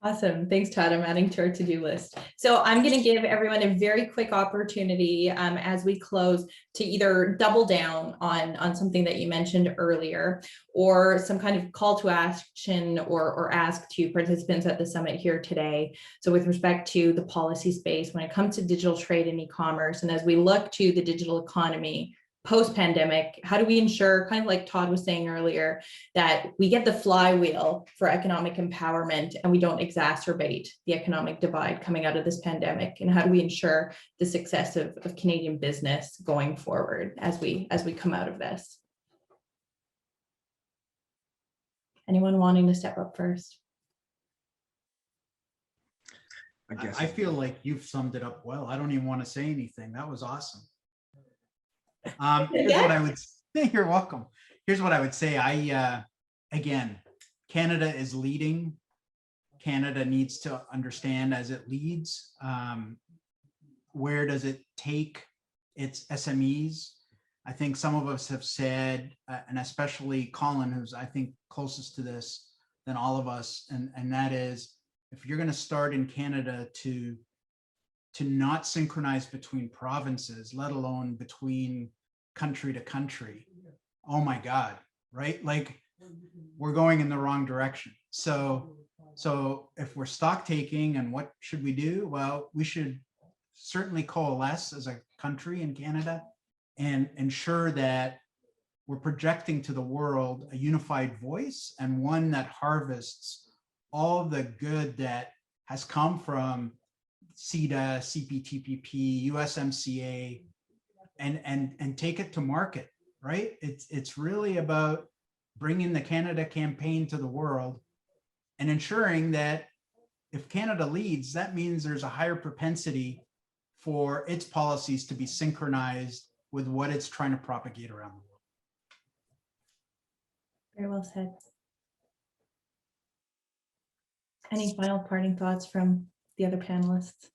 A: Awesome. Thanks, Todd. I'm adding to our to-do list. So I'm going to give everyone a very quick opportunity as we close to either double down on something that you mentioned earlier, or some kind of call to action or ask to participants at the summit here today. So with respect to the policy space, when it comes to digital trade and e-commerce, and as we look to the digital economy post-pandemic, how do we ensure, kind of like Todd was saying earlier, that we get the flywheel for economic empowerment and we don't exacerbate the economic divide coming out of this pandemic? And how do we ensure the success of Canadian business going forward as we come out of this? Anyone wanting to step up first?
E: I feel like you've summed it up well. I don't even want to say anything. That was awesome. Here's what I would say. You're welcome. Here's what I would say. Again, Canada is leading. Canada needs to understand as it leads, where does it take its SMEs? I think some of us have said, and especially Colin, who's I think closest to this than all of us, and that is, if you're going to start in Canada to not synchronize between provinces, let alone between country to country, oh my God, right? Like, we're going in the wrong direction. So if we're stock taking, and what should we do? Well, we should certainly coalesce as a country in Canada and ensure that we're projecting to the world a unified voice, and one that harvests all the good that has come from CETA, CPTPP, USMCA, and take it to market, right? It's really about bringing the Canada campaign to the world and ensuring that if Canada leads, that means there's a higher propensity for its policies to be synchronized with what it's trying to propagate around the world.
A: Very well said. Any final parting thoughts from the other panelists?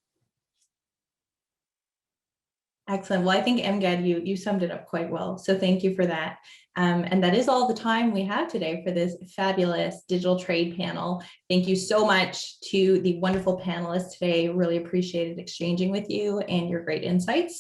A: Excellent. Well, I think Amgad, you summed it up quite well. So thank you for that. And that is all the time we have today for this fabulous digital trade panel. Thank you so much to the wonderful panelists today. Really appreciated exchanging with you and your great insights.